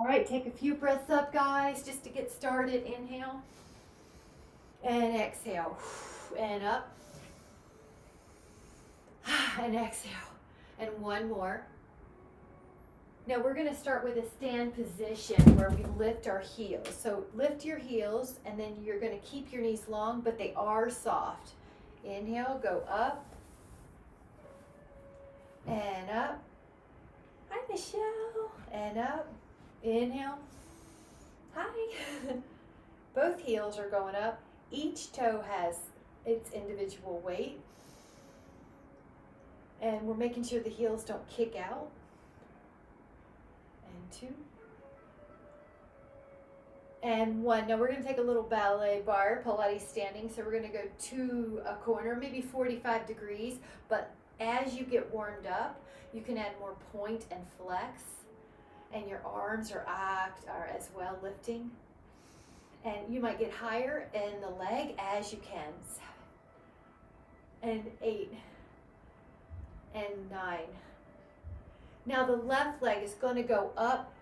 All right, take a few breaths up, guys, just to get started. Inhale and exhale. And up and exhale. And one more. Now we're going to start with a stand position where we lift our heels. So lift your heels, and then you're going to keep your knees long, but they are soft. Inhale, go up and up. Hi, Michelle. And up. Inhale. Hi. Both heels are going up. Each toe has its individual weight. And we're making sure the heels don't kick out. And two. And one. Now we're going to take a little ballet bar, Pilates standing. So we're going to go to a corner, maybe 45 degrees. But as you get warmed up, you can add more point and flex. And your arms are as well lifting. And you might get higher in the leg as you can. 7 and 8 and 9. Now the left leg is going to go up.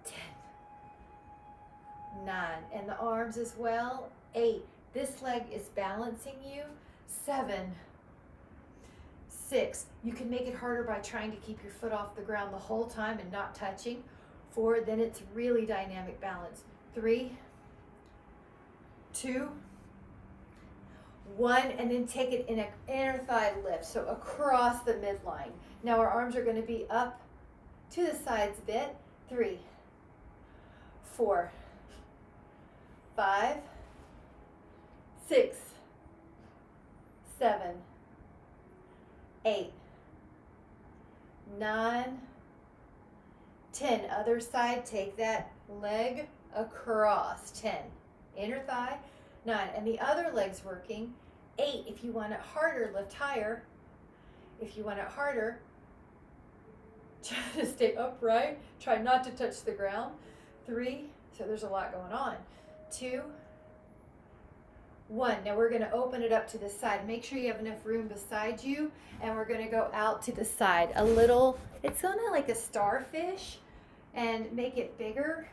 10, 9, and the arms as well. 8. This leg is balancing you. 7, 6. You can make it harder by trying to keep your foot off the ground the whole time and not touching. 4. Then it's really dynamic balance. 3, 2, 1, and then take it in an inner thigh lift, so across the midline. Now our arms are going to be up to the sides a bit. 3, 4, 5, 6, 7, 8, 9, 10. Other side, take that leg across. 10. Inner thigh. 9. And the other leg's working. 8. If you want it harder, lift higher. If you want it harder, try to stay upright. Try not to touch the ground. 3. So there's a lot going on. 2, 1. Now we're going to open it up to the side. Make sure you have enough room beside you. And we're going to go out to the side. A little, it's kind of like a starfish. And make it bigger.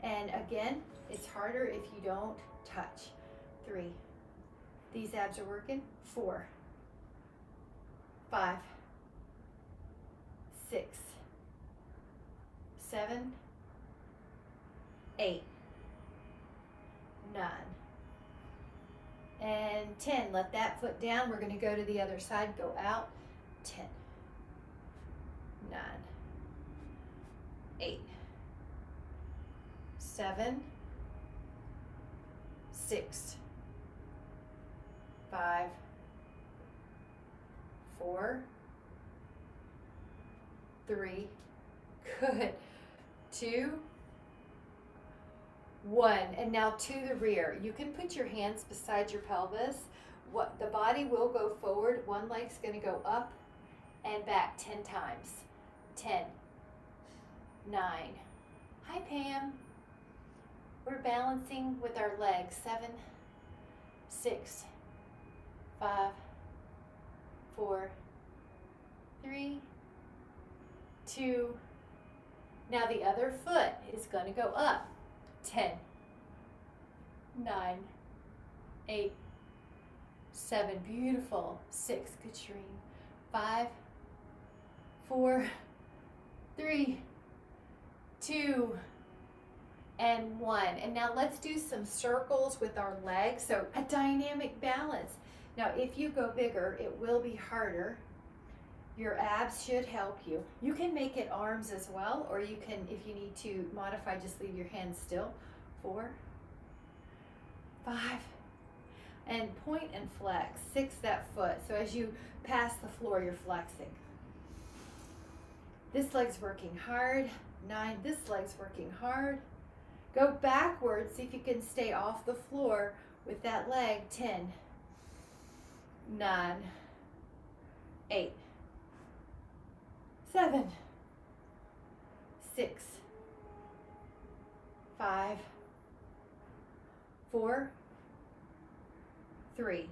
And again, it's harder if you don't touch. 3. These abs are working. 4, 5, 6, 7, 8, 9, and 10. Let that foot down. We're going to go to the other side. Go out. 10, 9, 8, 7, 6, 5, 4, 3, good, 2, 1, and now to the rear. You can put your hands beside your pelvis. The body will go forward. One leg's going to go up and back 10 times. 10, 9. Hi, Pam. We're balancing with our legs. 7, 6, 5, 4, 3, 2. Now the other foot is going to go up. 10, 9, 8, 7. Beautiful. 6. Good, Shireen. 5, 4, 3, 2, and 1. And now let's do some circles with our legs. So a dynamic balance. Now if you go bigger, it will be harder. Your abs should help you. You can make it arms as well, or you can, if you need to modify, just leave your hands still. 4, 5, and point and flex. 6, that foot. So as you pass the floor, you're flexing. This leg's working hard. 9, this leg's working hard. Go backwards, see if you can stay off the floor with that leg. 10, 9, 8, 7, 6, 5, 4, 3,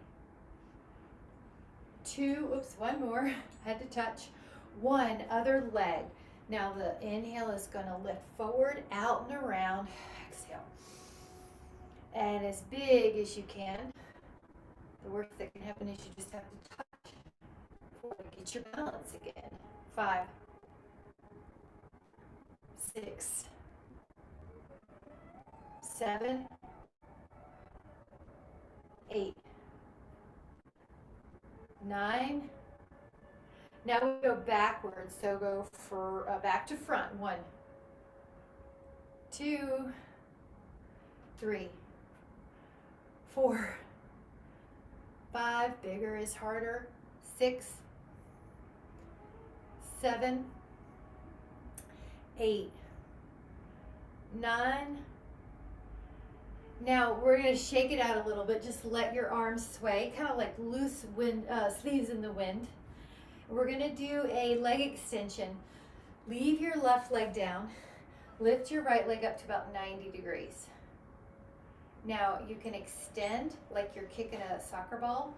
2, oops, one more, had to touch. 1, other leg. Now the inhale is going to lift forward, out and around. Exhale. And as big as you can. The worst that can happen is you just have to touch before you get your balance again. 5, 6, 7, 8, 9. Now we go backwards, so go for back to front. 1, 2, 3, 4, 5. Bigger is harder. 6, 7, 8, 9. Now we're going to shake it out a little bit. Just let your arms sway, kind of like loose wind, sleeves in the wind. We're going to do a leg extension. Leave your left leg down. Lift your right leg up to about 90 degrees. Now you can extend like you're kicking a soccer ball,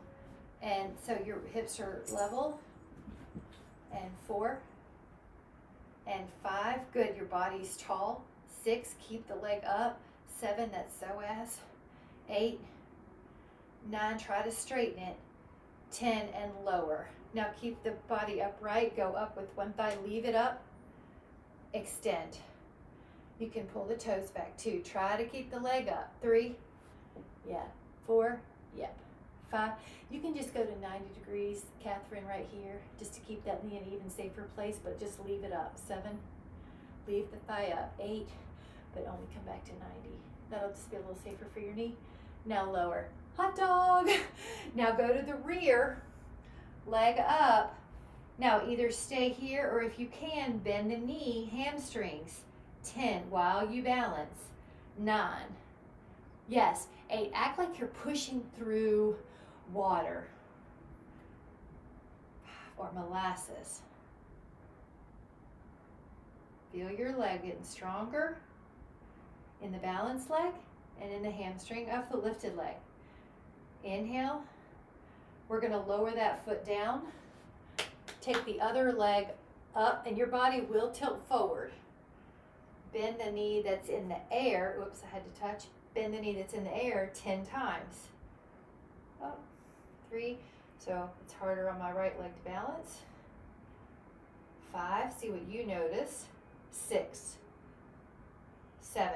and so your hips are level. And 4 and 5. Good, your body's tall. 6, keep the leg up. 7, that's psoas. 8, 9, try to straighten it. 10 and lower. Now keep the body upright. Go up with one thigh, leave it up. Extend. You can pull the toes back. 2, try to keep the leg up. 3, yeah. 4, yep. 5, you can just go to 90 degrees, Catherine, right here, just to keep that knee in an even safer place, but just leave it up. 7, leave the thigh up. 8, but only come back to 90. That'll just be a little safer for your knee. Now lower. Hot dog. Now go to the rear, leg up. Now either stay here or if you can, bend the knee, hamstrings. 10, while you balance. 9, yes. 8, act like you're pushing through water or molasses. Feel your leg getting stronger in the balanced leg and in the hamstring of the lifted leg. Inhale. We're going to lower that foot down. Take the other leg up and your body will tilt forward. Bend the knee that's in the air. Oops, I had to touch. Bend the knee that's in the air 10 times. Up. 3, so it's harder on my right leg to balance. 5, see what you notice. 6, 7,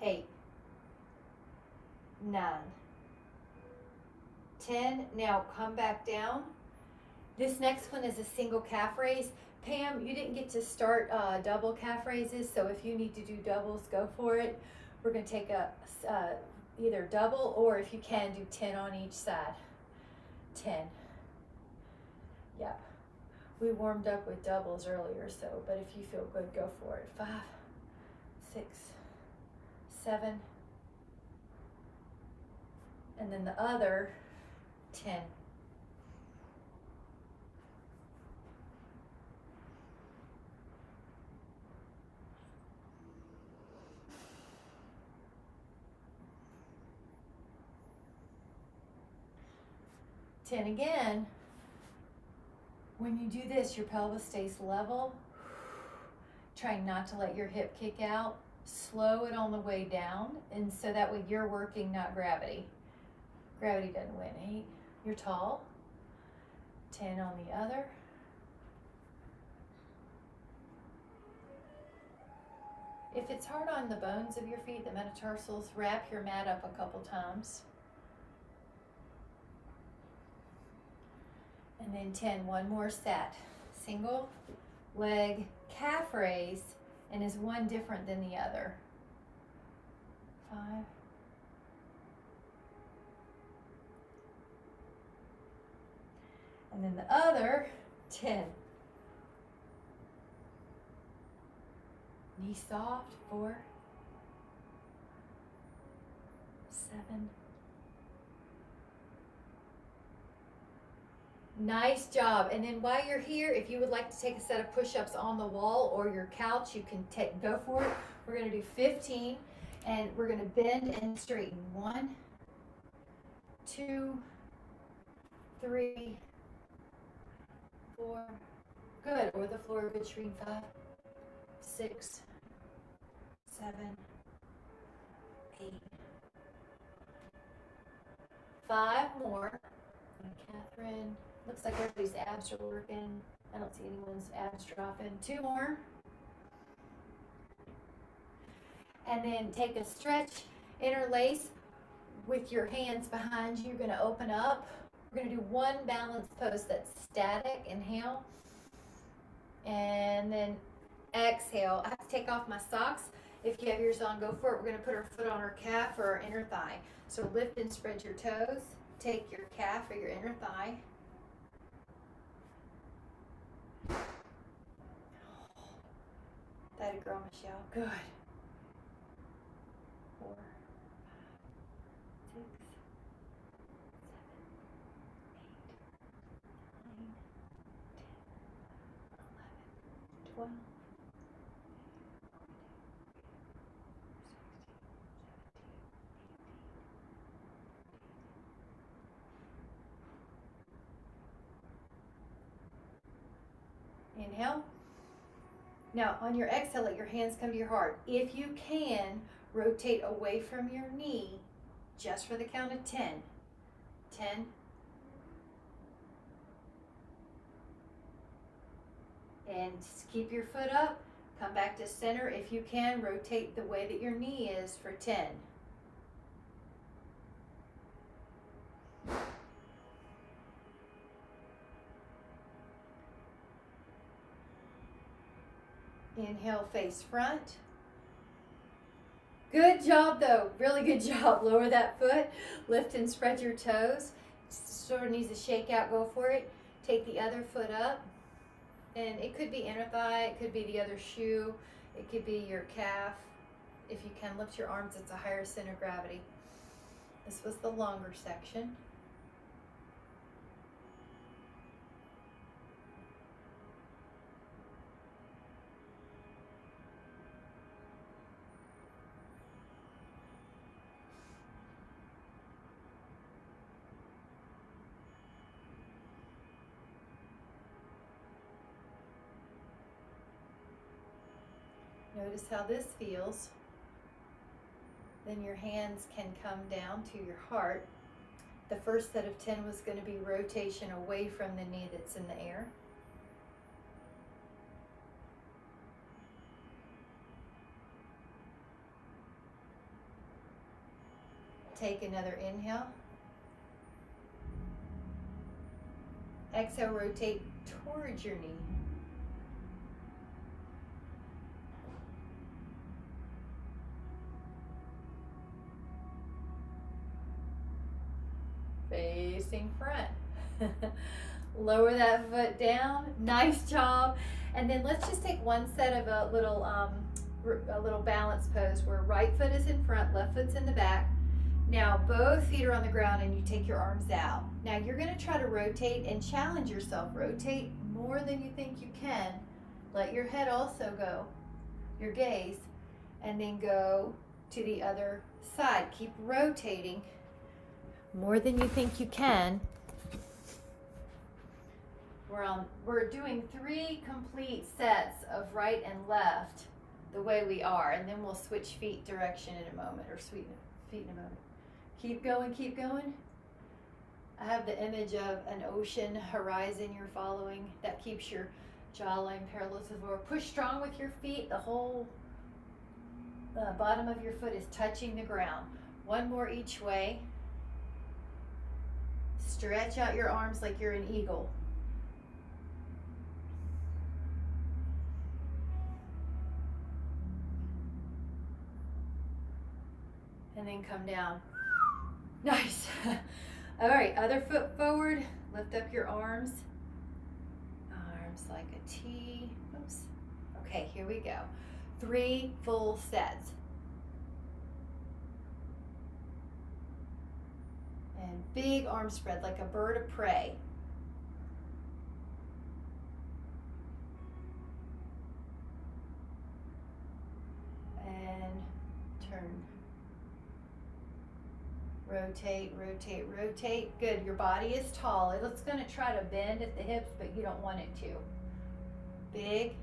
8, 9, 10. Now come back down. This next one is a single calf raise. Pam, you didn't get to start double calf raises, so if you need to do doubles, go for it. We're going to take a either double or if you can do 10 on each side. 10. Yep. We warmed up with doubles earlier, so, but if you feel good, go for it. 5, 6, 7, and then the other 10. Again. When you do this, your pelvis stays level. Trying not to let your hip kick out. Slow it on the way down, and so that way you're working, not gravity. Gravity doesn't win. 8, you're tall. 10 on the other. If it's hard on the bones of your feet, the metatarsals, wrap your mat up a couple times. And then 10, one more set. Single leg calf raise, and is one different than the other. 5. And then the other 10. Knee soft. 4, 7. Nice job. And then while you're here, if you would like to take a set of push-ups on the wall or your couch, you can go for it. We're going to do 15, and we're going to bend and straighten. 1, 2, 3, 4, Good. Or the floor. Good, Shreen. 5, 6, 7, 8. 5 more. And Catherine. Looks like everybody's abs are working. I don't see anyone's abs dropping. 2 more. And then take a stretch, interlace with your hands behind you. You're going to open up. We're going to do one balance pose that's static. Inhale. And then exhale. I have to take off my socks. If you have yours on, go for it. We're going to put our foot on our calf or our inner thigh. So lift and spread your toes. Take your calf or your inner thigh. That a girl, Michelle. Good. 4, 5, 6, 7, 8, 9, 10, 11, 12. Inhale. Now on your exhale, let your hands come to your heart. If you can, rotate away from your knee just for the count of 10. 10. And keep your foot up. Come back to center. If you can, rotate the way that your knee is for 10. Inhale, face front. Good job though, really good job. Lower that foot, lift and spread your toes. Sort of needs a shake out, go for it. Take the other foot up, and it could be inner thigh, it could be the other shoe, it could be your calf. If you can, lift your arms, it's a higher center of gravity. This was the longer section. Notice how this feels. Then your hands can come down to your heart. The first set of 10 was going to be rotation away from the knee that's in the air. Take another inhale. Exhale, rotate towards your knee. Facing front. Lower that foot down. Nice job. And then let's just take one set of a little balance pose where right foot is in front, left foot's in the back. Now both feet are on the ground and you take your arms out. Now you're going to try to rotate and challenge yourself. Rotate more than you think you can. Let your head also go, your gaze, and then go to the other side. Keep rotating more than you think you can. We're doing 3 complete sets of right and left the way we are, and then we'll switch feet direction in a moment, or feet in a moment. Keep going, keep going. I have the image of an ocean horizon you're following. That keeps your jawline parallel to the floor. Push strong with your feet. The whole bottom of your foot is touching the ground. One more each way. Stretch out your arms like you're an eagle. And then come down. Nice. All right, other foot forward. Lift up your arms. Arms like a T. Oops. Okay, here we go. 3 full sets. And big arm spread like a bird of prey. And turn. Rotate, rotate, rotate. Good. Your body is tall. It's going to try to bend at the hips, but you don't want it to. big.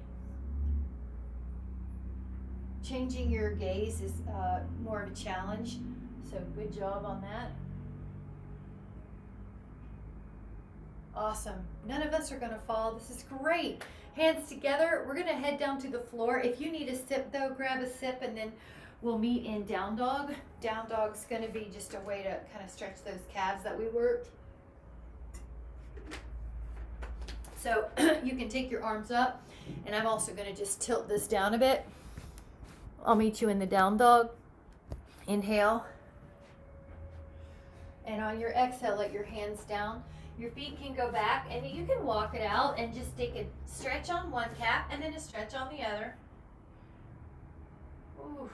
Changing your gaze is more of a challenge, so good job on that. Awesome. None of us are going to fall. This is great. Hands together. We're going to head down to the floor. If you need a sip though, grab a sip, and then we'll meet in down dog. Down dog's going to be just a way to kind of stretch those calves that we worked. So you can take your arms up, and I'm also going to just tilt this down a bit. I'll meet you in the down dog. Inhale. And on your exhale, let your hands down. Your feet can go back, and you can walk it out and just take a stretch on one calf and then a stretch on the other. Ooh.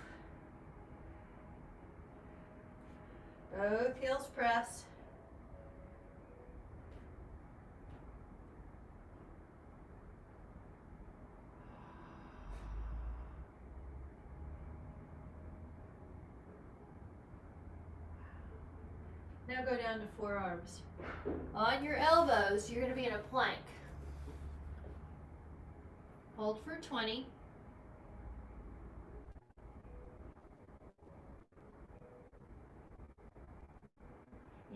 Both heels pressed. Now go down to forearms. On your elbows, you're going to be in a plank. Hold for 20.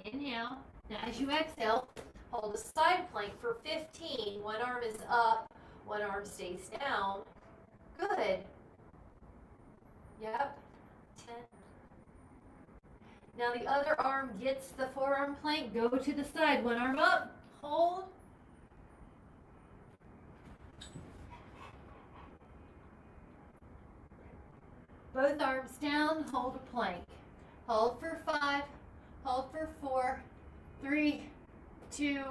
Inhale. Now as you exhale, hold a side plank for 15. One arm is up, one arm stays down. Good. Yep. 10. Now the other arm gets the forearm plank. Go to the side. One arm up. Hold. Both arms down. Hold a plank. Hold for 5. Hold for 4. 3, 2.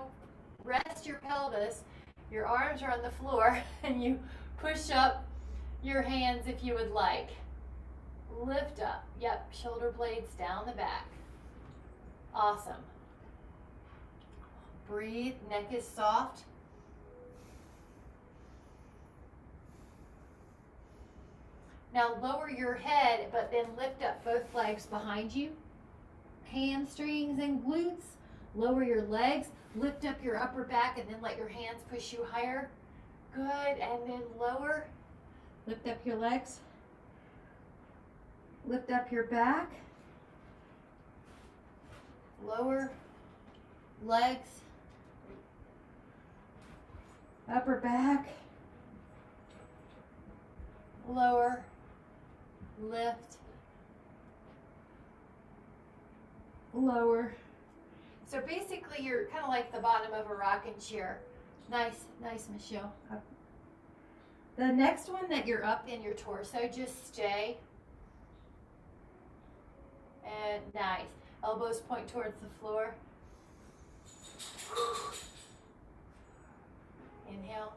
Rest your pelvis. Your arms are on the floor, and you push up your hands if you would like. Lift up. Yep, shoulder blades down the back. Awesome. Breathe, neck is soft. Now lower your head, but then lift up both legs behind you. Hamstrings and glutes. Lower your legs, lift up your upper back, and then let your hands push you higher. Good, and then lower. Lift up your legs. Lift up your back, lower, legs, upper back, lower, lift, lower. So basically you're kind of like the bottom of a rocking chair. Nice, nice, Michelle. The next one that you're up in your torso, just stay. And nice. Elbows point towards the floor. Inhale.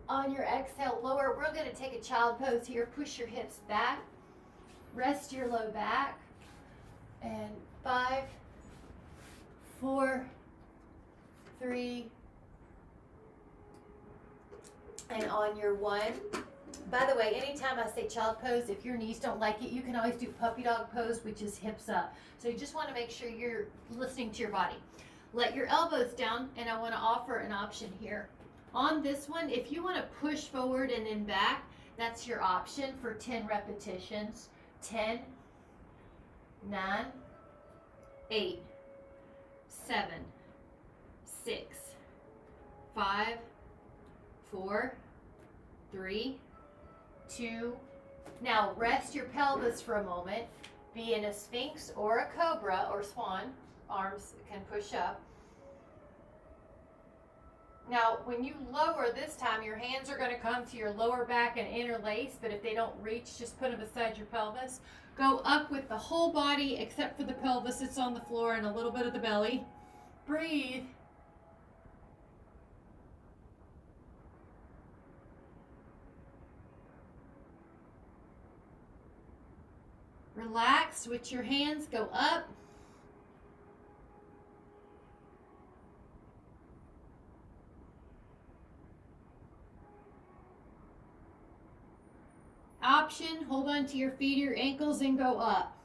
On your exhale, lower. We're going to take a child pose here. Push your hips back. Rest your low back. And 5, 4, 3, and on your 1. By the way, anytime I say child pose, if your knees don't like it, you can always do puppy dog pose, which is hips up. So you just want to make sure you're listening to your body. Let your elbows down, and I want to offer an option here. On this one, if you want to push forward and then back, that's your option for 10 repetitions. 10, 9, 8, 7, 6, 5, 4, 3, 2. Now rest your pelvis for a moment. Be in a sphinx or a cobra or swan. Arms can push up. Now when you lower this time, your hands are going to come to your lower back and interlace, but if they don't reach, just put them beside your pelvis. Go up with the whole body except for the pelvis. It's on the floor and a little bit of the belly. Breathe. Relax, switch your hands, go up. Option, hold on to your feet or your ankles and go up.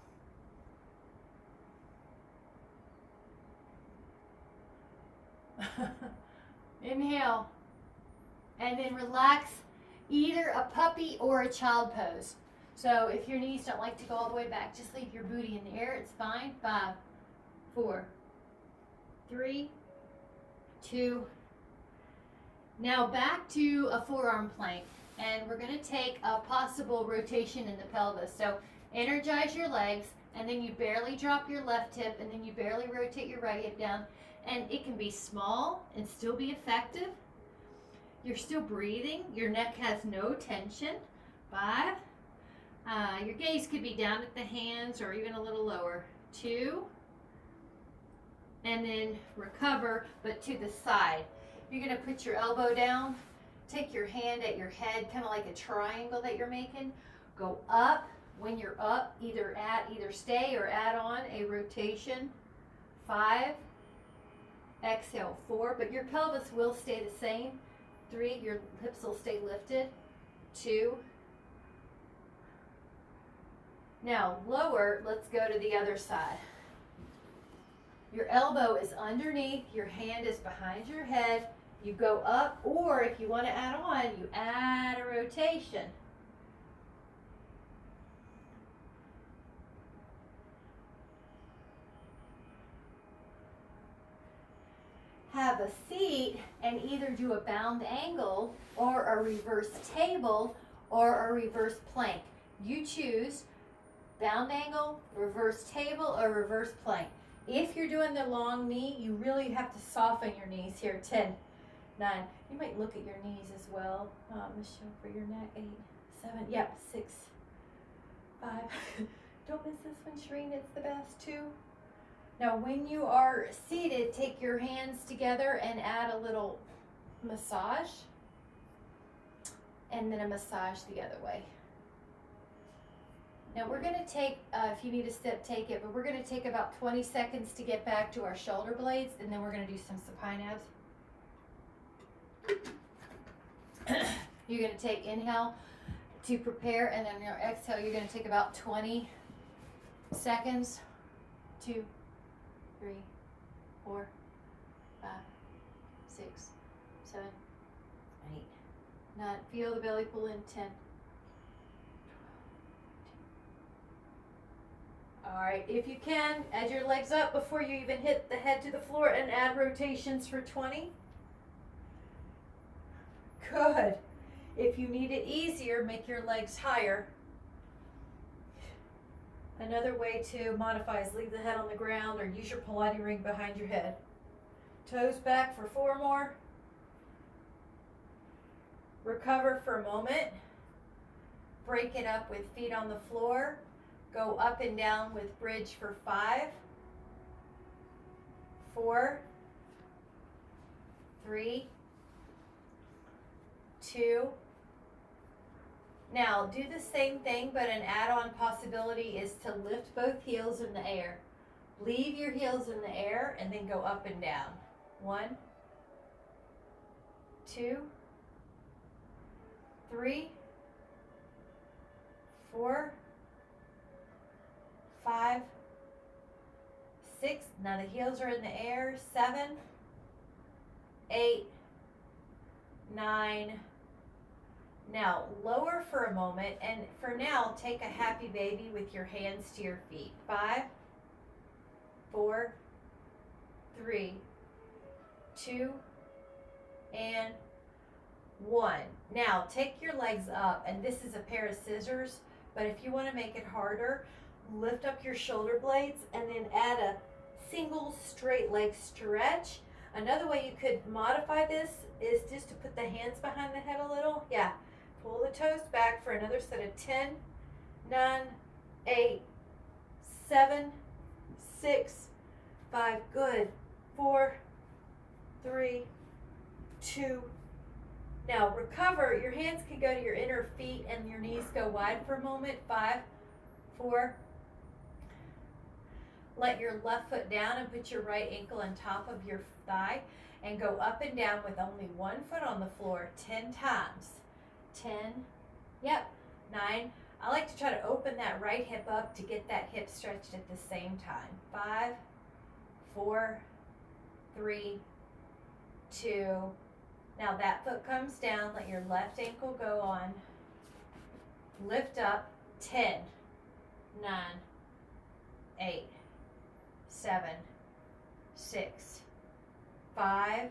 Inhale. And then relax, either a puppy or a child pose. So if your knees don't like to go all the way back, just leave your booty in the air. It's fine. 5, 4, 3, 2. Now back to a forearm plank. And we're going to take a possible rotation in the pelvis. So energize your legs, and then you barely drop your left hip, and then you barely rotate your right hip down. And it can be small and still be effective. You're still breathing. Your neck has no tension. 5. Your gaze could be down at the hands or even a little lower. 2. And then recover, but to the side. You're going to put your elbow down. Take your hand at your head, kind of like a triangle that you're making. Go up. When you're up, either stay or add on a rotation. 5. Exhale. 4. But your pelvis will stay the same. 3. Your hips will stay lifted. 2. Now lower. Let's go to the other side. Your elbow is underneath. Your hand is behind your head. You go up, or if you want to add on, you add a rotation. Have a seat and either do a bound angle or a reverse table or a reverse plank. You choose bound angle, reverse table, or reverse plank. If you're doing the long knee, you really have to soften your knees here. 10, 9. You might look at your knees as well, Michelle, for your neck. 8, 7. Yep. 6, 5. Don't miss this one, Shereen. It's the best. 2. Now, when you are seated, take your hands together and add a little massage, and then a massage the other way. Now we're going to take, if you need a step, take it, but we're going to take about 20 seconds to get back to our shoulder blades, and then we're going to do some supine abs. You're going to take inhale to prepare, and then your exhale, you're going to take about 20 seconds. 2, 3, 4, 5, 6, 7, 8, 9. Feel the belly pull in. 10. All right, if you can, add your legs up before you even hit the head to the floor and add rotations for 20. Good. If you need it easier, make your legs higher. Another way to modify is leave the head on the ground or use your Pilates ring behind your head. Toes back for 4 more. Recover for a moment. Break it up with feet on the floor. Go up and down with bridge for 5, 4, 3, 2. Now do the same thing, but an add-on possibility is to lift both heels in the air. Leave your heels in the air and then go up and down. 1, 2, 3, 4, 5, 6. Now the heels are in the air. 7, 8, 9. Now lower for a moment, and for now take a happy baby with your hands to your feet. 5, 4, 3, 2, and 1. Now take your legs up, and this is a pair of scissors, but if you want to make it harder, lift up your shoulder blades and then add a single straight leg stretch. Another way you could modify this is just to put the hands behind the head a little. Yeah. Pull the toes back for another set of 10, 9, 8, 7, 6, 5. Good. 4, 3, 2. Now recover. Your hands can go to your inner feet and your knees go wide for a moment. 5, 4. Let your left foot down and put your right ankle on top of your thigh and go up and down with only one foot on the floor 10 times. 10, yep, 9. I like to try to open that right hip up to get that hip stretched at the same time. 5, 4, 3, 2, Now that foot comes down, let your left ankle go on. Lift up, 10, 9, 8, 7, 6, 5,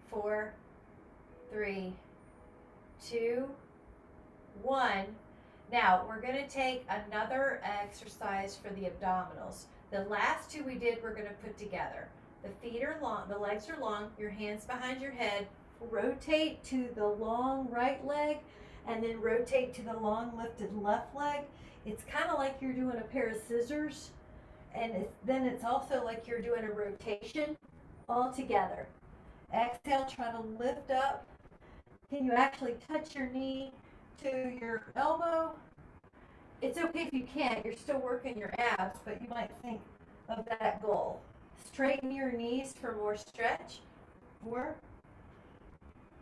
4, 3, 2, 1. Now we're going to take another exercise for the abdominals. The last two we did, we're going to put together. The feet are long, the legs are long, your hands behind your head. Rotate to the long right leg and then rotate to the long lifted left leg. It's kind of like you're doing a pair of scissors, and then it's also like you're doing a rotation all together. Exhale, try to lift up. Can you actually touch your knee to your elbow? It's okay if you can't, you're still working your abs, but you might think of that goal. Straighten your knees for more stretch. 4,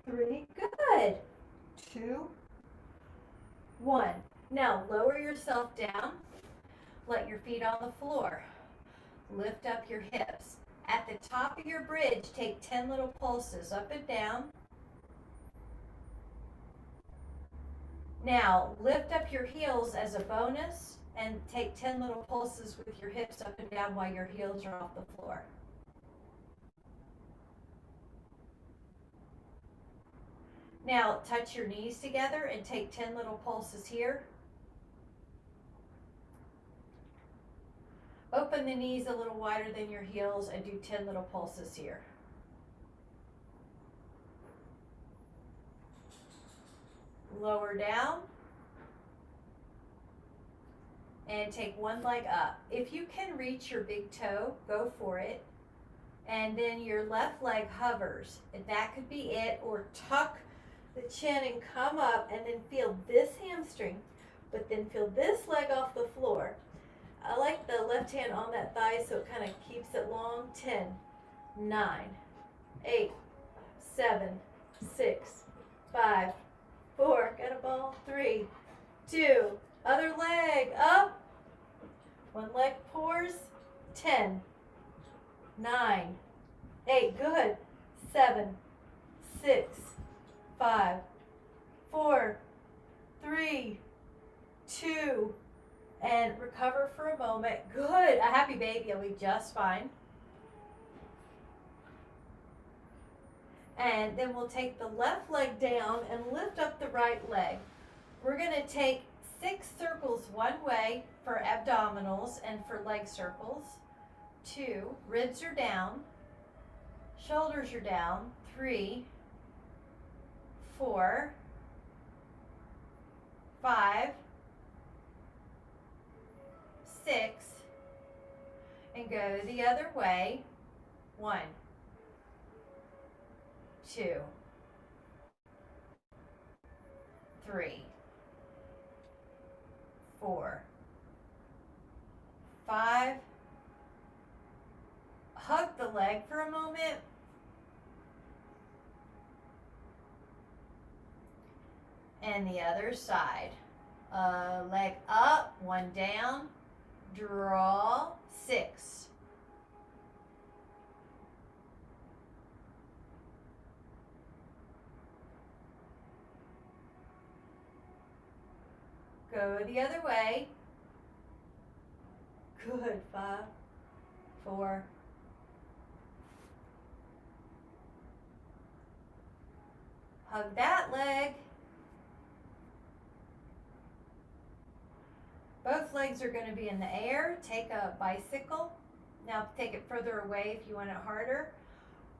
3, good. 2, 1. Now lower yourself down. Let your feet on the floor. Lift up your hips. At the top of your bridge, take 10 little pulses up and down. Now lift up your heels as a bonus and take 10 little pulses with your hips up and down while your heels are off the floor. Now touch your knees together and take 10 little pulses here. Open the knees a little wider than your heels and do 10 little pulses here. Lower down and take one leg up. If you can reach your big toe, go for it. And then your left leg hovers. And that could be it, or tuck the chin and come up and then feel this hamstring, but then feel this leg off the floor. I like the left hand on that thigh so it kind of keeps it long. 10, 9, 8, 7, 6, 5, 4, got a ball, 3, 2, other leg up. One leg pours. 10, 9, 8, good. 7, 6, 5, 4, 3, 2, and recover for a moment. Good. A happy baby will be just fine. And then we'll take the left leg down and lift up the right leg. We're going to take 6 circles one way for abdominals and for leg circles. 2, ribs are down, shoulders are down. 3, 4, 5, 6, and go the other way. 1, 2, 3, 4, 5. Hug the leg for a moment. And the other side. Leg up, 1 down, draw, 6. Go the other way. Good. 5, 4. Hug that leg. Both legs are going to be in the air. Take a bicycle. Now take it further away if you want it harder.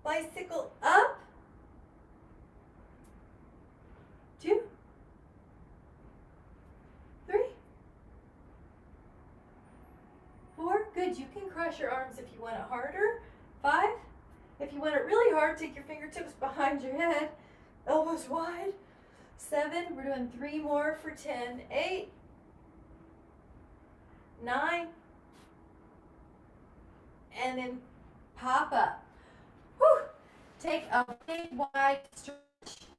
Bicycle up. 2, 3, 4. Good. You can cross your arms if you want it harder. 5. If you want it really hard, take your fingertips behind your head. Elbows wide. 7. We're doing 3 more for 10. 8. 9, and then pop up. Whew. Take a big wide stretch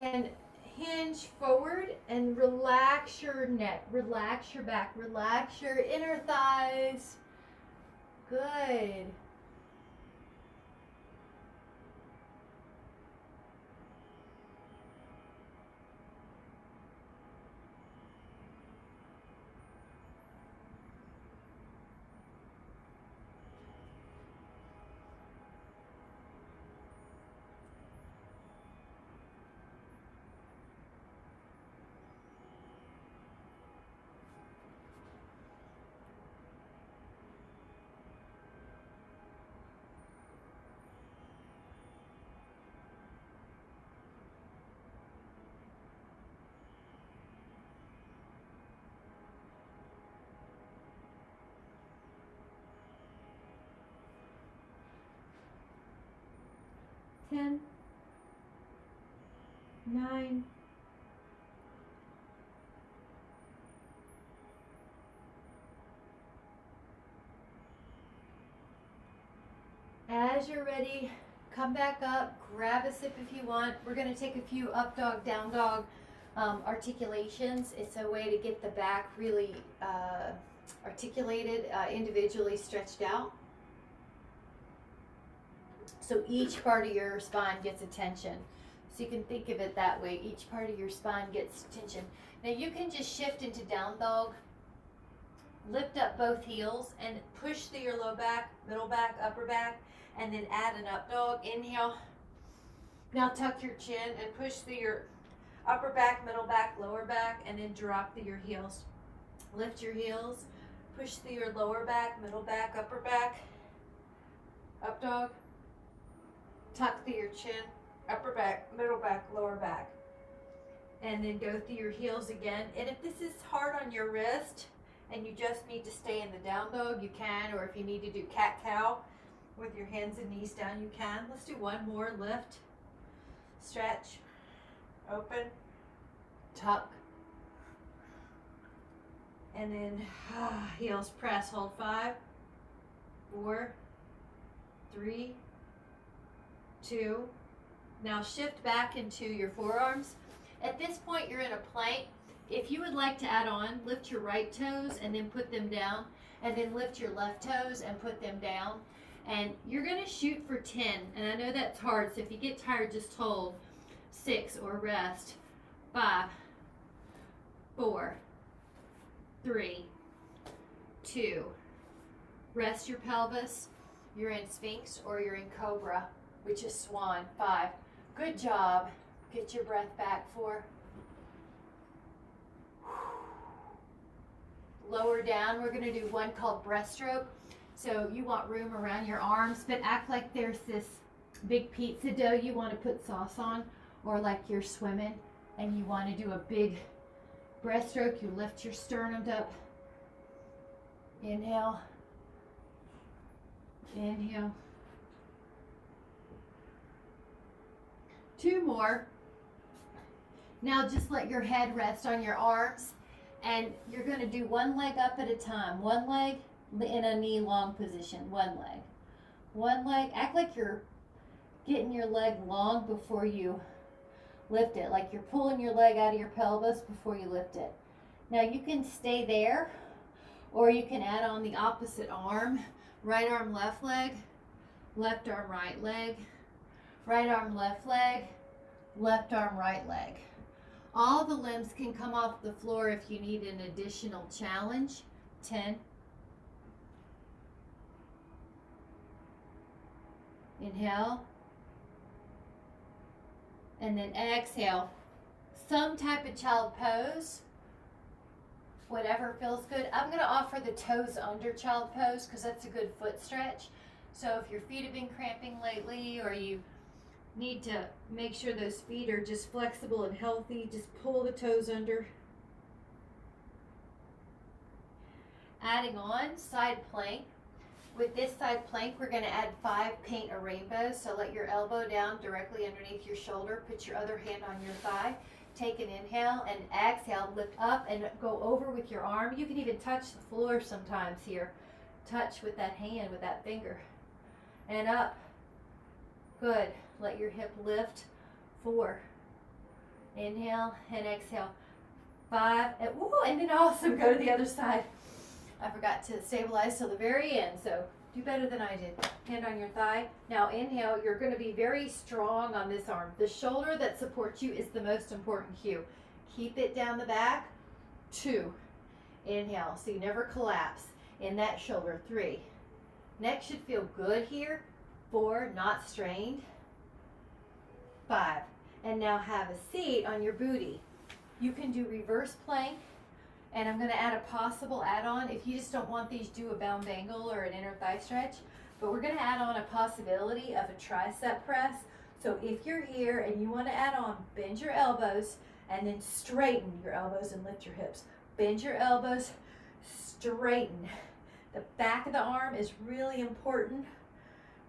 and hinge forward and relax your neck, relax your back, relax your inner thighs. Good. 10, 9, 8. As you're ready, come back up, grab a sip if you want. We're going to take a few up dog, down dog articulations. It's a way to get the back really articulated, individually stretched out. So each part of your spine gets attention. So you can think of it that way. Each part of your spine gets attention. Now you can just shift into down dog. Lift up both heels and push through your low back, middle back, upper back, and then add an up dog. Inhale. Now tuck your chin and push through your upper back, middle back, lower back, and then drop through your heels. Lift your heels, push through your lower back, middle back, upper back, up dog. Tuck through your chin, upper back, middle back, lower back. And then go through your heels again. And if this is hard on your wrist and you just need to stay in the down dog, you can. Or if you need to do cat-cow with your hands and knees down, you can. Let's do one more. Lift, stretch, open, tuck. And then heels press. Hold 5, 4, 3, 2. Now shift back into your forearms. At this point, you're in a plank. If you would like to add on, lift your right toes and then put them down, and then lift your left toes and put them down. And you're going to shoot for 10. And I know that's hard, so if you get tired, just hold 6 or rest. 5, 4, 3, 2. Rest your pelvis. You're in Sphinx or you're in Cobra, which is Swan. 5. Good job. Get your breath back. 4. Lower down. We're going to do one called breaststroke. So you want room around your arms, but act like there's this big pizza dough you want to put sauce on, or like you're swimming and you want to do a big breaststroke. You lift your sternum up. Inhale. Inhale. 2 more. Now just let your head rest on your arms, and you're going to do one leg up at a time. One leg in a knee long position. One leg. One leg. Act like you're getting your leg long before you lift it, like you're pulling your leg out of your pelvis before you lift it. Now you can stay there, or you can add on the opposite arm. Right arm, left leg, left arm, right leg, right arm, left leg, left arm, right leg. All the limbs can come off the floor if you need an additional challenge. 10. Inhale. And then exhale. Some type of child pose. Whatever feels good. I'm going to offer the toes under child pose because that's a good foot stretch. So if your feet have been cramping lately, or you need to make sure those feet are just flexible and healthy, just pull the toes under. Adding on side plank. With this side plank, we're going to add 5 paint a rainbow. So let your elbow down directly underneath your shoulder. Put your other hand on your thigh. Take an inhale and exhale. Lift up and go over with your arm. You can even touch the floor sometimes here. Touch with that hand, with that finger. And up. Good. Let your hip lift. 4. Inhale and exhale. 5. And then also go to the other side. I forgot to stabilize till the very end, so do better than I did. Hand on your thigh. Now inhale, you're going to be very strong on this arm. The shoulder that supports you is the most important cue. Keep it down the back. 2. Inhale, so you never collapse in that shoulder. 3. Neck should feel good here. 4, not strained. 5. And now have a seat on your booty. You can do reverse plank. And I'm going to add a possible add-on. If you just don't want these, do a bound angle or an inner thigh stretch. But we're going to add on a possibility of a tricep press. So if you're here and you want to add on, bend your elbows and then straighten your elbows and lift your hips. Bend your elbows, straighten. The back of the arm is really important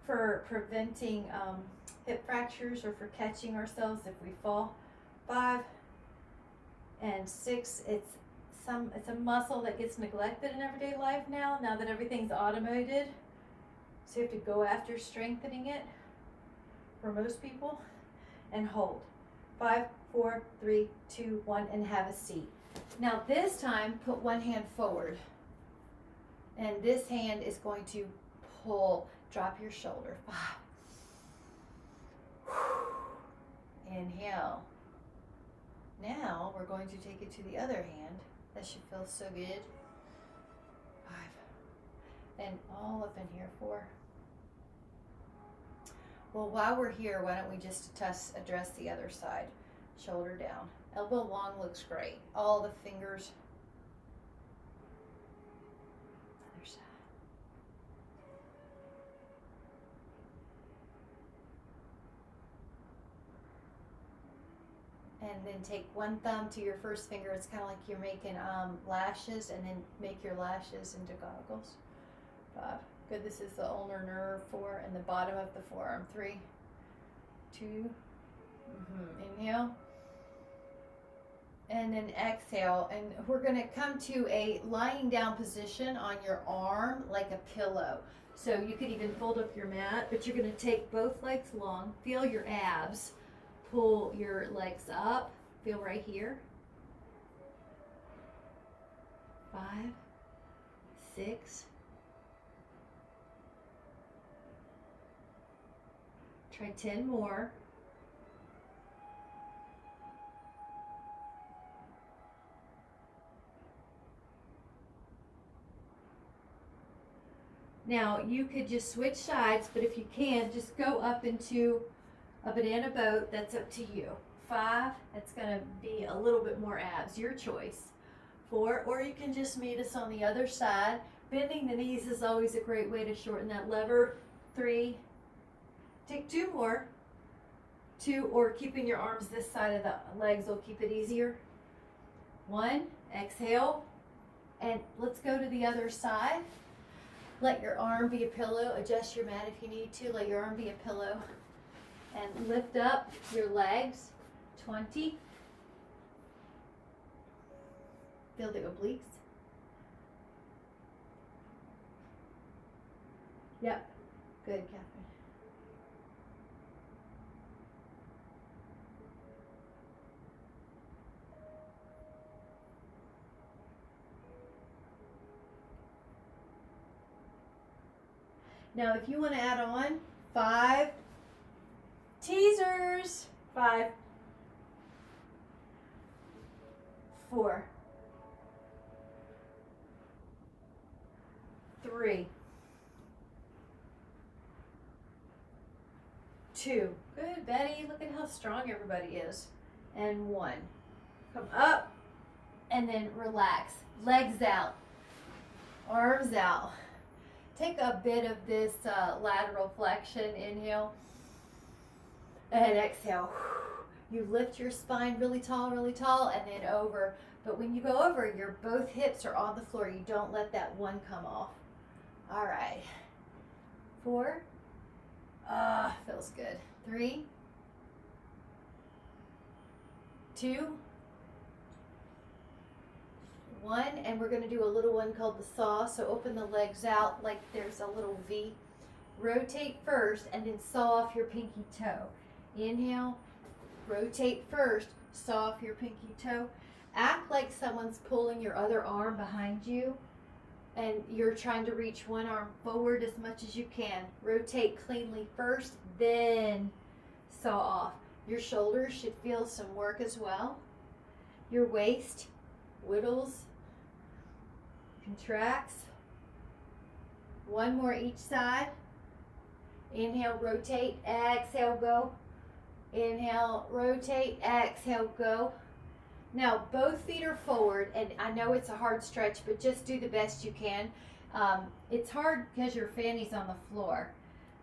for preventing hip fractures or for catching ourselves if we fall. 5 and 6, it's a muscle that gets neglected in everyday life now that everything's automated. So you have to go after strengthening it for most people. And hold. 5, 4, 3, 2, 1, and have a seat. Now this time, put one hand forward. And this hand is going to pull. Drop your shoulder. 5. Inhale. Now we're going to take it to the other hand. That should feel so good. 5. And all up in here. 4. Well, while we're here, why don't we just address the other side. Shoulder down. Elbow long looks great. All the fingers. Other side. And then take one thumb to your first finger. It's kind of like you're making lashes, and then make your lashes into goggles. 5. Good. This is the ulnar nerve. 4, and the bottom of the forearm. 3, 2. Inhale. And then exhale. And we're going to come to a lying down position on your arm like a pillow. So you could even fold up your mat, but you're going to take both legs long. Feel your abs. Pull your legs up. Feel right here. 5, 6. Try 10 more. Now you could just switch sides, but if you can't, just go up into a banana boat. That's up to you. 5, that's going to be a little bit more abs, your choice. 4, or you can just meet us on the other side. Bending the knees is always a great way to shorten that lever. 3, take 2 more. 2, or keeping your arms this side of the legs will keep it easier. 1, exhale, and let's go to the other side. Let your arm be a pillow. Adjust your mat if you need to. Let your arm be a pillow. And lift up your legs. 20. Feel the obliques. Yep. Good, Catherine. Now, if you want to add on 5 teasers. 5, 4, 3, 2. Good, Betty. Look at how strong everybody is. And 1. Come up and then relax. Legs out. Arms out. Take a bit of this lateral flexion. Inhale. And exhale. You lift your spine really tall, and then over. But when you go over, your both hips are on the floor. You don't let that one come off. All right. 4. Feels good. 3, 2, 1. And we're going to do a little one called the saw. So open the legs out like there's a little V. Rotate first, and then saw off your pinky toe. Inhale, rotate first, saw off your pinky toe. Act like someone's pulling your other arm behind you, and you're trying to reach one arm forward as much as you can. Rotate cleanly first, then saw off. Your shoulders should feel some work as well. Your waist whittles, contracts. 1 more each side. Inhale, rotate, exhale, go. Inhale, rotate, exhale, go. Now, both feet are forward, and I know it's a hard stretch, but just do the best you can. It's hard because your fanny's on the floor.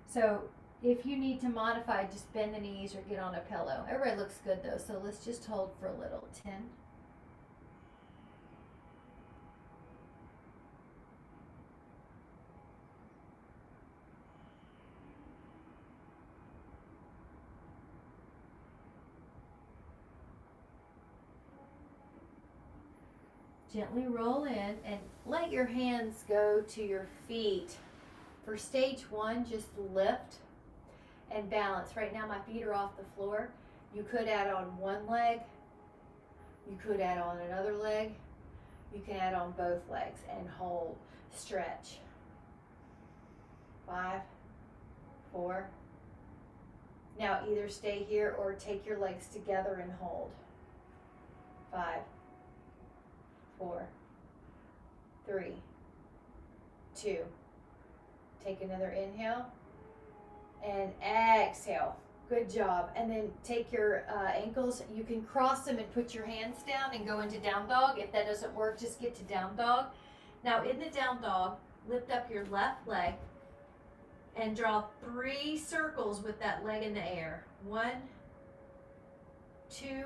So if you need to modify, just bend the knees or get on a pillow. Everybody looks good, though, so let's just hold for a little. 10. 9. Gently roll in and let your hands go to your feet. For stage 1, just lift and balance. Right now my feet are off the floor. You could add on one leg. You could add on another leg. You can add on both legs and hold, stretch. 5, 4. Now either stay here or take your legs together and hold. 5, 4, 3, 2. Take another inhale and exhale. Good job. And then take your ankles. You can cross them and put your hands down and go into down dog. If that doesn't work, just get to down dog. Now in the down dog, lift up your left leg and draw 3 circles with that leg in the air. 1, 2,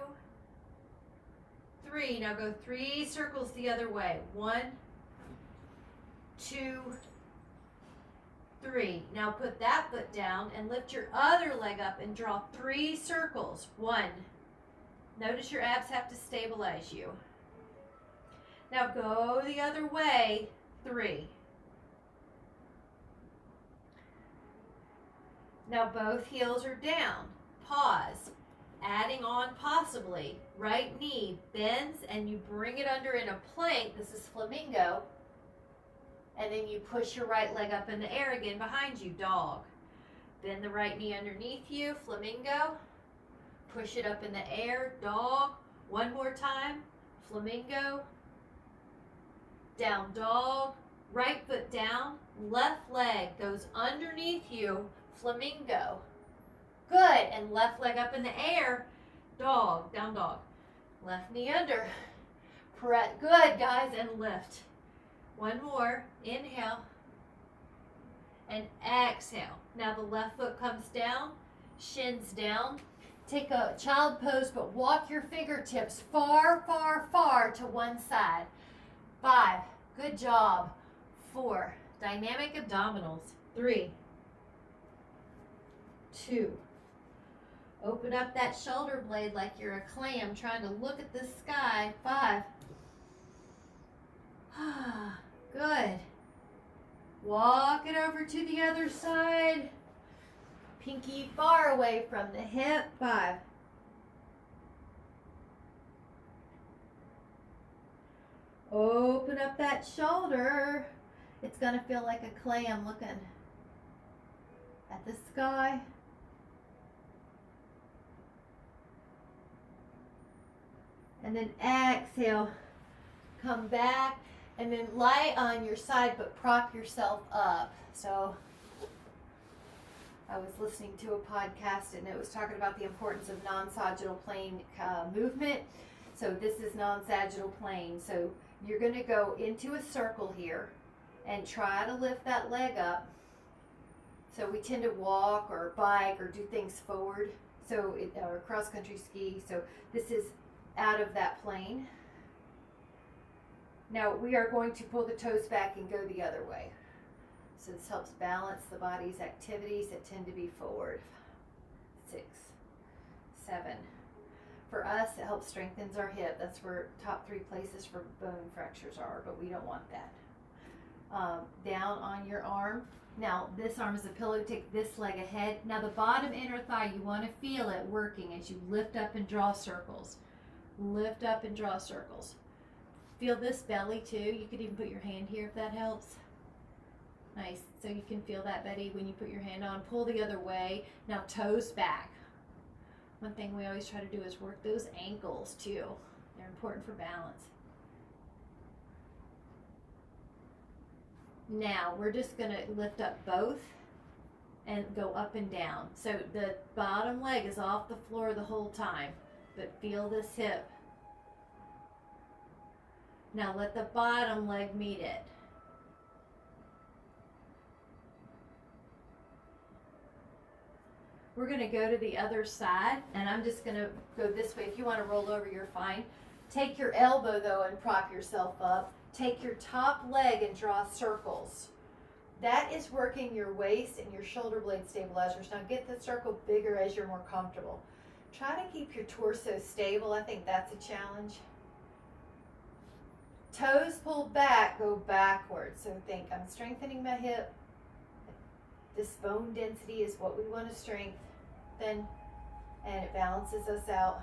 3. Now go 3 circles the other way. 1, 2, 3. Now put that foot down and lift your other leg up and draw 3 circles. 1. Notice your abs have to stabilize you. Now go the other way. 3. Now both heels are down. Pause. Adding on possibly. Right knee bends and you bring it under in a plank. This is flamingo. And then you push your right leg up in the air again behind you, dog. Bend the right knee underneath you, flamingo. Push it up in the air, dog. One more time, flamingo. Down dog, right foot down, left leg goes underneath you, flamingo. Good, and left leg up in the air, dog, down dog. Left knee under. Good, guys, and lift. One more, inhale, and exhale. Now the left foot comes down, shins down. Take a child pose, but walk your fingertips far, far, far to one side. 5, good job. 4, dynamic abdominals. 3, 2, open up that shoulder blade like you're a clam trying to look at the sky. 5, good. Walk it over to the other side. Pinky far away from the hip. 5. Open up that shoulder. It's going to feel like a clam looking at the sky. And then exhale. Come back. And then lie on your side, but prop yourself up. So I was listening to a podcast and it was talking about the importance of non-sagittal plane movement. So this is non-sagittal plane. So you're going to go into a circle here and try to lift that leg up. So we tend to walk or bike or do things forward. So or cross-country ski. So this is out of that plane. Now we are going to pull the toes back and go the other way. So this helps balance the body's activities that tend to be forward. 6, 7. For us, it helps strengthens our hip. That's where top 3 places for bone fractures are, but we don't want that. Down on your arm. Now this arm is a pillow. Take this leg ahead. Now the bottom inner thigh, you want to feel it working as you lift up and draw circles. Lift up and draw circles. Feel this belly too. You could even put your hand here if that helps. Nice. So you can feel that, Betty, when you put your hand on. Pull the other way. Now toes back. One thing we always try to do is work those ankles too. They're important for balance. Now we're just going to lift up both and go up and down. So the bottom leg is off the floor the whole time, but feel this hip. Now let the bottom leg meet it. We're going to go to the other side, and I'm just going to go this way. If you want to roll over, you're fine. Take your elbow, though, and prop yourself up. Take your top leg and draw circles. That is working your waist and your shoulder blade stabilizers. Now get the circle bigger as you're more comfortable. Try to keep your torso stable. I think that's a challenge. Toes pulled back, go backwards. So think, I'm strengthening my hip. This bone density is what we want to strengthen, and it balances us out.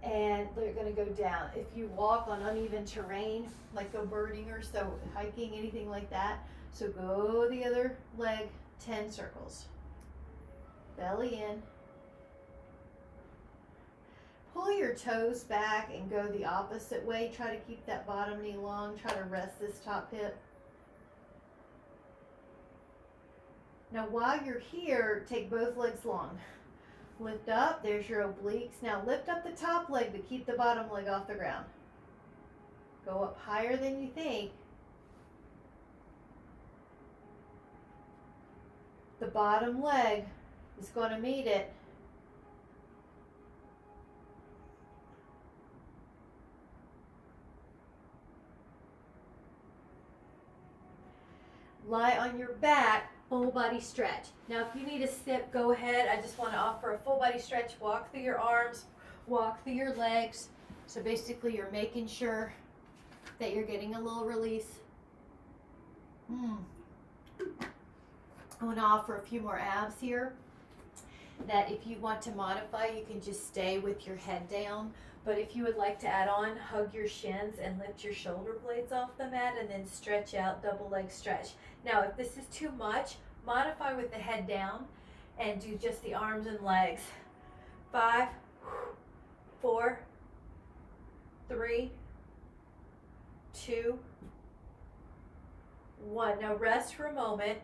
And they're going to go down. If you walk on uneven terrain, like go birding or so hiking, anything like that, so go the other leg 10 circles. Belly in. Pull your toes back and go the opposite way. Try to keep that bottom knee long. Try to rest this top hip. Now while you're here, take both legs long. Lift up, there's your obliques. Now lift up the top leg, but keep the bottom leg off the ground. Go up higher than you think. The bottom leg is going to meet it. Lie on your back, full body stretch. Now if you need to sit, go ahead. I just want to offer a full body stretch. Walk through your arms, walk through your legs. So basically you're making sure that you're getting a little release. I want to offer a few more abs here. That if you want to modify, you can just stay with your head down. But if you would like to add on, hug your shins and lift your shoulder blades off the mat and then stretch out, double leg stretch. Now, if this is too much, modify with the head down and do just the arms and legs. 5, 4, 3, 2, 1. Now rest for a moment.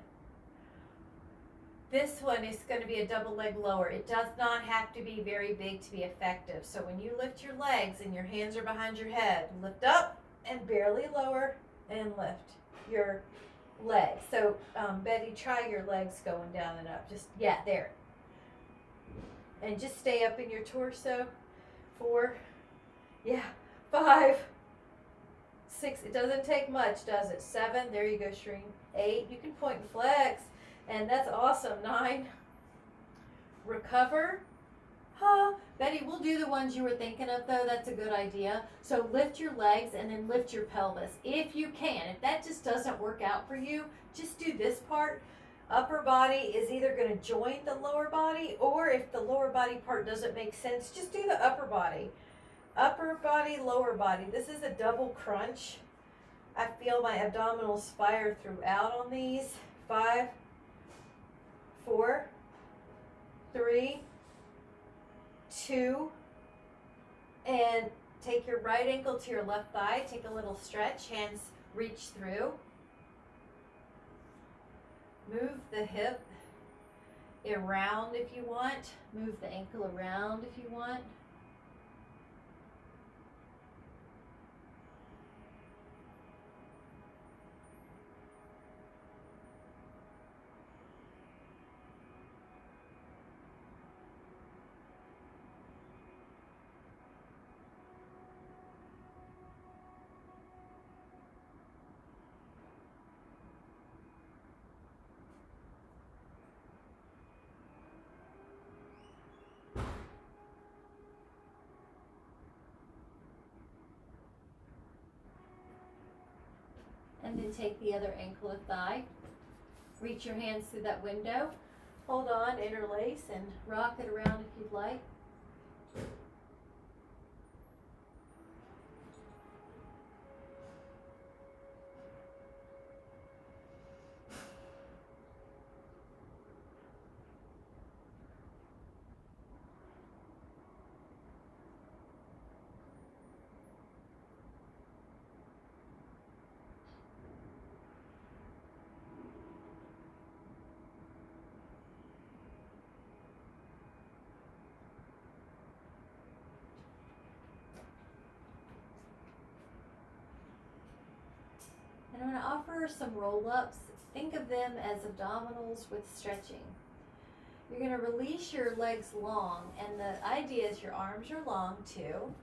This one is going to be a double leg lower. It does not have to be very big to be effective. So when you lift your legs and your hands are behind your head, lift up and barely lower and lift your legs. So Betty, try your legs going down and up. Just, yeah, there. And just stay up in your torso. 4, yeah, 5, 6. It doesn't take much, does it? 7, there you go, Shreen. 8, you can point and flex. And that's awesome. 9, recover. Betty, we'll do the ones you were thinking of though. That's a good idea. So lift your legs and then lift your pelvis if you can. If that just doesn't work out for you, just do this part. Upper body is either going to join the lower body, or if the lower body part doesn't make sense, just do the upper body. Upper body, lower body. This is a double crunch. I feel my abdominals fire throughout on these. 5, 4, 3, 2, and take your right ankle to your left thigh. Take a little stretch. Hands reach through. Move the hip around if you want. Move the ankle around if you want. And then take the other ankle or thigh. Reach your hands through that window. Hold on, interlace, and rock it around if you'd like. And I'm going to offer some roll-ups. Think of them as abdominals with stretching. You're going to release your legs long, and the idea is your arms are long too.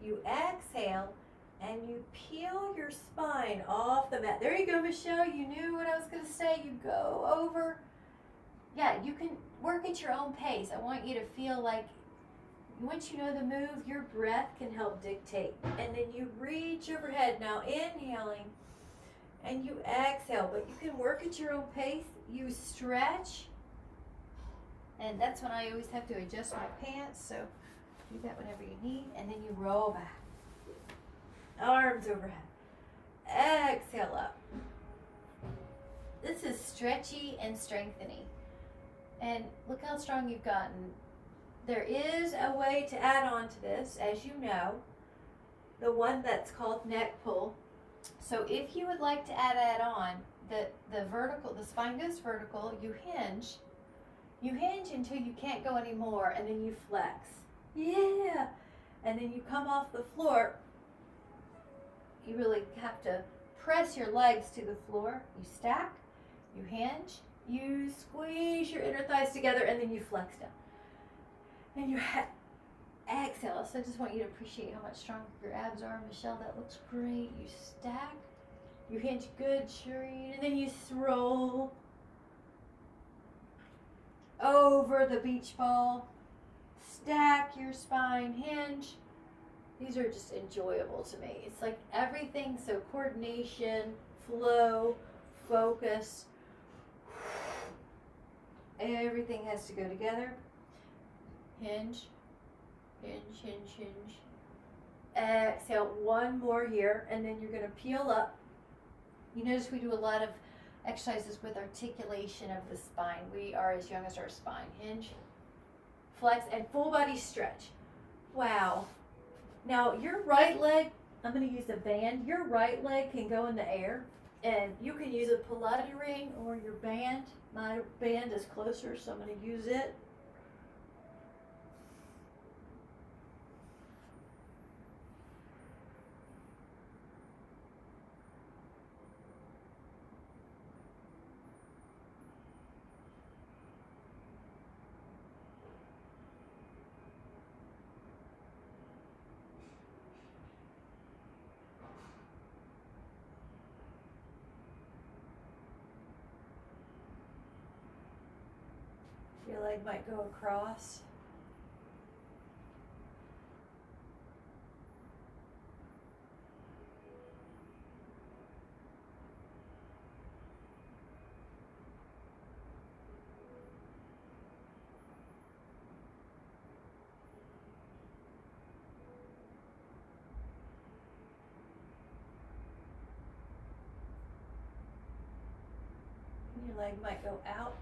You exhale, and you peel your spine off the mat. There you go, Michelle. You knew what I was going to say. You go over. Yeah, you can work at your own pace. I want you to feel like once you know the move, your breath can help dictate. And then you reach overhead. Now inhaling and you exhale, but you can work at your own pace. You stretch. And that's when I always have to adjust my pants. So do that whenever you need. And then you roll back. Arms overhead. Exhale up. This is stretchy and strengthening. And look how strong you've gotten. There is a way to add on to this, as you know, the one that's called neck pull. So if you would like to add that on, the spine goes vertical, you hinge until you can't go anymore, and then you flex. Yeah. And then you come off the floor. You really have to press your legs to the floor. You stack, you hinge, you squeeze your inner thighs together, and then you flex down. And you exhale. So I just want you to appreciate how much stronger your abs are. Michelle, that looks great. You stack, you hinge, good, Shireen, and then you roll over the beach ball. Stack your spine, hinge. These are just enjoyable to me. It's like everything, so coordination, flow, focus. Everything has to go together. Hinge, hinge, hinge, hinge. Exhale, one more here, and then you're going to peel up. You notice we do a lot of exercises with articulation of the spine. We are as young as our spine. Hinge, flex, and full body stretch. Wow. Now, your right leg, I'm going to use a band. Your right leg can go in the air, and you can use a Pilates ring or your band. My band is closer, so I'm going to use it. Your leg might go across. Your leg might go out.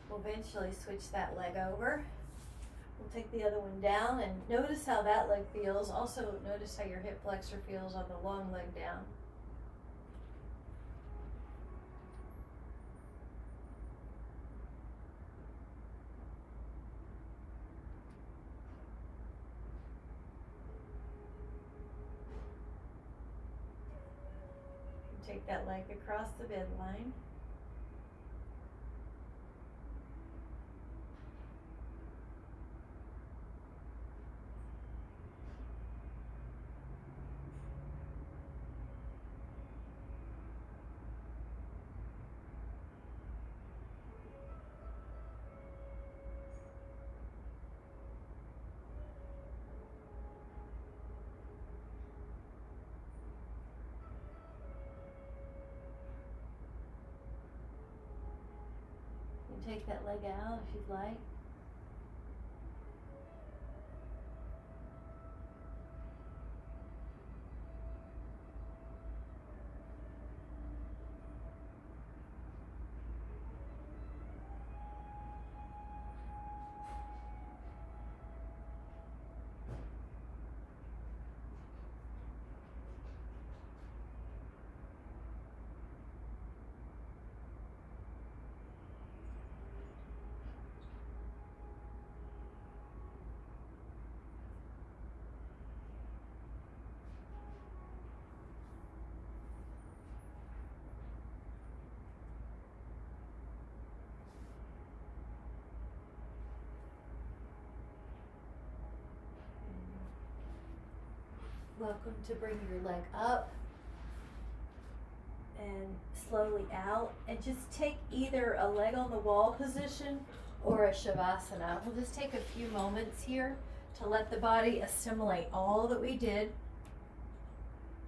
We'll eventually switch that leg over. We'll take the other one down and notice how that leg feels. Also notice how your hip flexor feels on the long leg down. Take that leg across the midline. Take that leg out if you'd like. Welcome to bring your leg up and slowly out, and just take either a leg on the wall position or a shavasana. We'll just take a few moments here to let the body assimilate all that we did.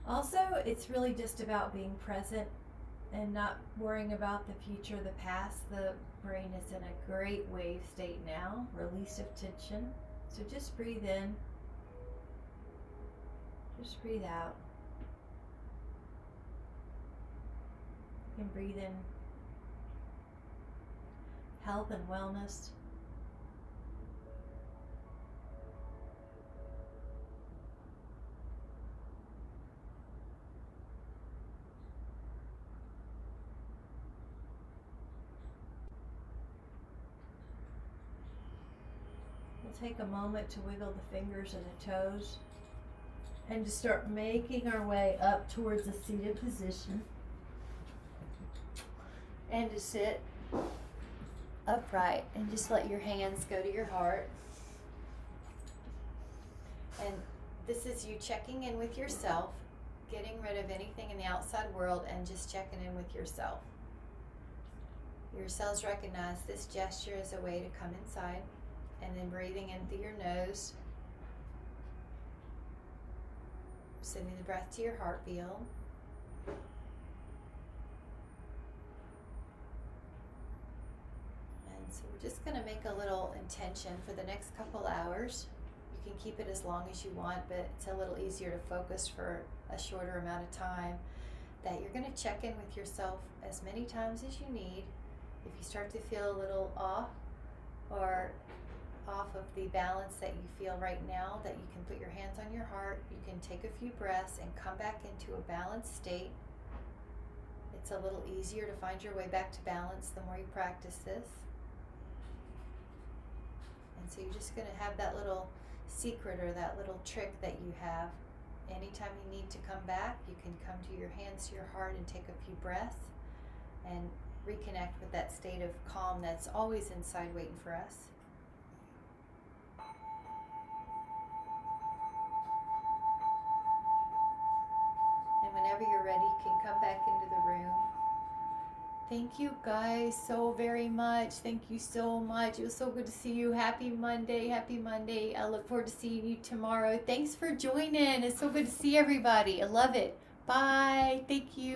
Also, it's really just about being present and not worrying about the future, the past. The brain is in a great wave state now, release of tension. So just breathe in, just breathe out. You can breathe in health and wellness. We'll take a moment to wiggle the fingers and the toes and to start making our way up towards a seated position. And to sit upright and just let your hands go to your heart. And this is you checking in with yourself, getting rid of anything in the outside world and just checking in with yourself. Your cells recognize this gesture as a way to come inside, and then breathing in through your nose, sending the breath to your heart field. So we're just going to make a little intention for the next couple hours. You can keep it as long as you want, but it's a little easier to focus for a shorter amount of time. That you're going to check in with yourself as many times as you need. If you start to feel a little off or off of the balance that you feel right now, that you can put your hands on your heart, you can take a few breaths and come back into a balanced state. It's a little easier to find your way back to balance the more you practice this. And so you're just going to have that little secret or that little trick that you have. Anytime you need to come back, you can come to your hands to your heart and take a few breaths and reconnect with that state of calm that's always inside waiting for us. And whenever you're ready, you can come back into the room. Thank you guys so very much. Thank you so much. It was so good to see you. Happy Monday. Happy Monday. I look forward to seeing you tomorrow. Thanks for joining. It's so good to see everybody. I love it. Bye. Thank you.